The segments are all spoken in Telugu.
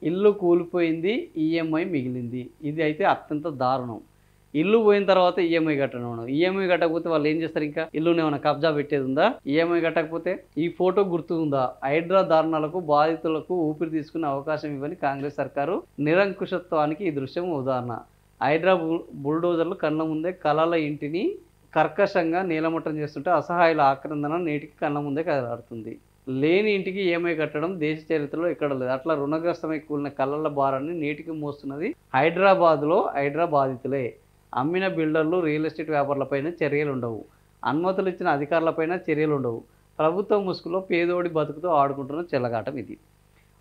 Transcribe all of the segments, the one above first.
ఇల్లు కూలిపోయింది, ఈఎంఐ మిగిలింది. ఇది అయితే అత్యంత దారుణం. ఇల్లు పోయిన తర్వాత ఈఎంఐ కట్టడం. ఈఎంఐ కట్టకపోతే వాళ్ళు ఏం చేస్తారు ఇంకా? ఇల్లుని ఏమైనా కబ్జా పెట్టేదుందా? ఈఎంఐ కట్టకపోతే? ఈ ఫోటో గుర్తుందా? హైడ్రా దారుణాలకు బాధితులకు ఊపిరి తీసుకునే అవకాశం ఇవ్వని కాంగ్రెస్ సర్కారు నిరంకుశత్వానికి ఈ దృశ్యం ఉదాహరణ. హైడ్రా బుల్డోజర్లు కళ్ళ ముందే కలల ఇంటిని కర్కశంగా నీలమట్టం చేస్తుంటే అసహాయుల ఆక్రందన నేటికి కళ్ళ ముందే కదలాడుతుంది. లేని ఇంటికి ఈఎంఐ కట్టడం దేశ చరిత్రలో ఎక్కడ లేదు. అట్లా రుణగ్రస్తమై కూలిన కళ్ళల భారాన్ని నేటికి మోస్తున్నది హైదరాబాద్లో హైడ్రా బాధితులే. అమ్మిన బిల్డర్లు, రియల్ ఎస్టేట్ వ్యాపారులపైన చర్యలు ఉండవు. అనుమతులు ఇచ్చిన అధికారులపైన చర్యలు ఉండవు. ప్రభుత్వం ముసుగులో పేదోడి బతుకుతో ఆడుకుంటున్న చెలగాటం ఇది.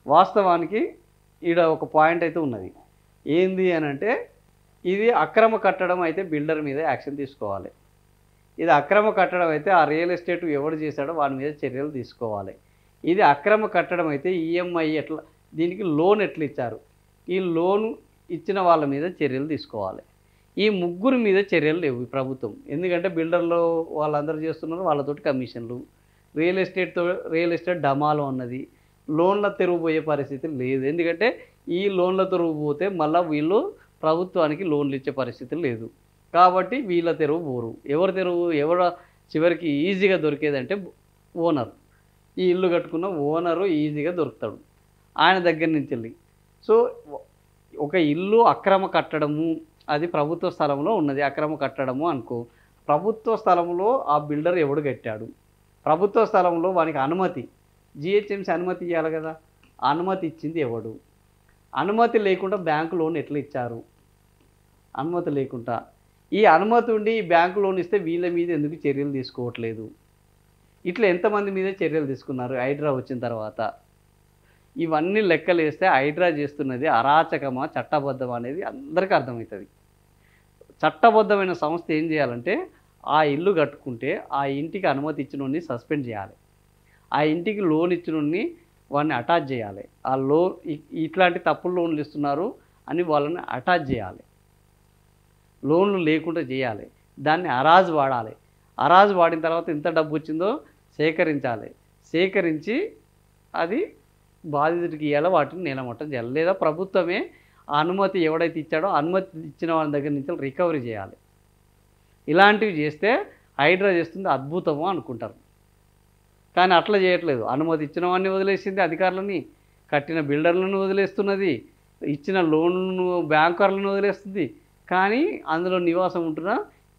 వాస్తవానికి ఈడ ఒక పాయింట్ అయితే ఉన్నది. ఏంది అని అంటే, ఇది అక్రమ కట్టడం అయితే బిల్డర్ మీద యాక్షన్ తీసుకోవాలి. ఇది అక్రమ కట్టడం అయితే ఆ రియల్ ఎస్టేట్ ఎవడు చేశాడో వాడి మీద చర్యలు తీసుకోవాలి. ఇది అక్రమ కట్టడం అయితే ఈఎంఐ ఎట్లా, దీనికి లోన్ ఎట్లా ఇచ్చారు, ఈ లోన్ ఇచ్చిన వాళ్ళ మీద చర్యలు తీసుకోవాలి. ఈ ముగ్గురు మీద చర్యలు లేవు ఈ ప్రభుత్వం. ఎందుకంటే బిల్డర్లు వాళ్ళందరూ చేస్తున్నారు, వాళ్ళతోటి కమిషన్లు. రియల్ ఎస్టేట్ డమాలో ఉన్నది. లోన్ల తెరువు పోయే పరిస్థితి లేదు. ఎందుకంటే ఈ లోన్ల తెరువు పోతే మళ్ళీ వీళ్ళు ప్రభుత్వానికి లోన్లు ఇచ్చే పరిస్థితి లేదు. కాబట్టి వీళ్ళ తెరువు పోరు. ఎవరు చివరికి ఈజీగా దొరికేదంటే ఓనర్. ఈ ఇల్లు కట్టుకున్న ఓనరు ఈజీగా దొరుకుతాడు ఆయన దగ్గర నుంచి వెళ్ళి. సో ఒక ఇల్లు అక్రమ కట్టడము, అది ప్రభుత్వ స్థలంలో ఉన్నది అక్రమ కట్టడము అనుకో. ప్రభుత్వ స్థలంలో ఆ బిల్డర్ ఎవడు కట్టాడు, ప్రభుత్వ స్థలంలో వానికి అనుమతి, జిహెచ్ఎంసీ అనుమతి ఇవ్వాలి కదా. అనుమతి ఇచ్చింది ఎవడు? అనుమతి లేకుండా బ్యాంకు లోన్ ఎట్లా ఇచ్చారు? అనుమతి లేకుండా. ఈ అనుమతి ఉండి ఈ బ్యాంకు లోన్ ఇస్తే వీళ్ళ మీద ఎందుకు చర్యలు తీసుకోవట్లేదు? ఇట్లా ఎంతమంది మీద చర్యలు తీసుకున్నారు హైడ్రా వచ్చిన తర్వాత? ఇవన్నీ లెక్కలు వేస్తే హైడ్రా చేస్తున్నది అరాచకమా చట్టబద్ధమా అనేది అందరికీ అర్థమవుతుంది. చట్టబద్ధమైన సంస్థ ఏం చేయాలంటే, ఆ ఇల్లు కట్టుకుంటే ఆ ఇంటికి అనుమతి ఇచ్చినోడిని సస్పెండ్ చేయాలి. ఆ ఇంటికి లోన్ ఇచ్చినోడిని వాడిని అటాచ్ చేయాలి. ఆ లోన్ ఇట్లాంటి తప్పుడు లోన్లు ఇస్తున్నారు అని వాళ్ళని అటాచ్ చేయాలి. లోన్లు లేకుండా చేయాలి. దాన్ని అరాజు వాడాలి. అరాజు వాడిన తర్వాత ఎంత డబ్బు వచ్చిందో సేకరించాలి. సేకరించి అది బాధితుడికి ఇవ్వాలి, వాటిని నీలమట్టం చేయాలి. లేదా ప్రభుత్వమే ఆ అనుమతి ఎవడైతే ఇచ్చాడో అనుమతి ఇచ్చిన వాళ్ళ దగ్గర నుంచి రికవరీ చేయాలి. ఇలాంటివి చేస్తే హైడ్రా చేస్తుంది అద్భుతము అనుకుంటారు. కానీ అట్లా చేయట్లేదు. అనుమతి ఇచ్చిన వాడిని వదిలేసింది, అధికారులని కట్టిన బిల్డర్లను వదిలేస్తున్నది, ఇచ్చిన లోన్లను బ్యాంకర్లను వదిలేస్తుంది. కానీ అందులో నివాసం ఉంటున్న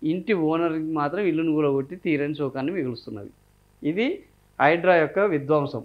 ఇంటి ఓనర్కి మాత్రం ఇల్లును కూలగొట్టి తీరని శోకాన్ని మిగులుస్తున్నది. ఇది హైడ్రా యొక్క విధ్వంసం.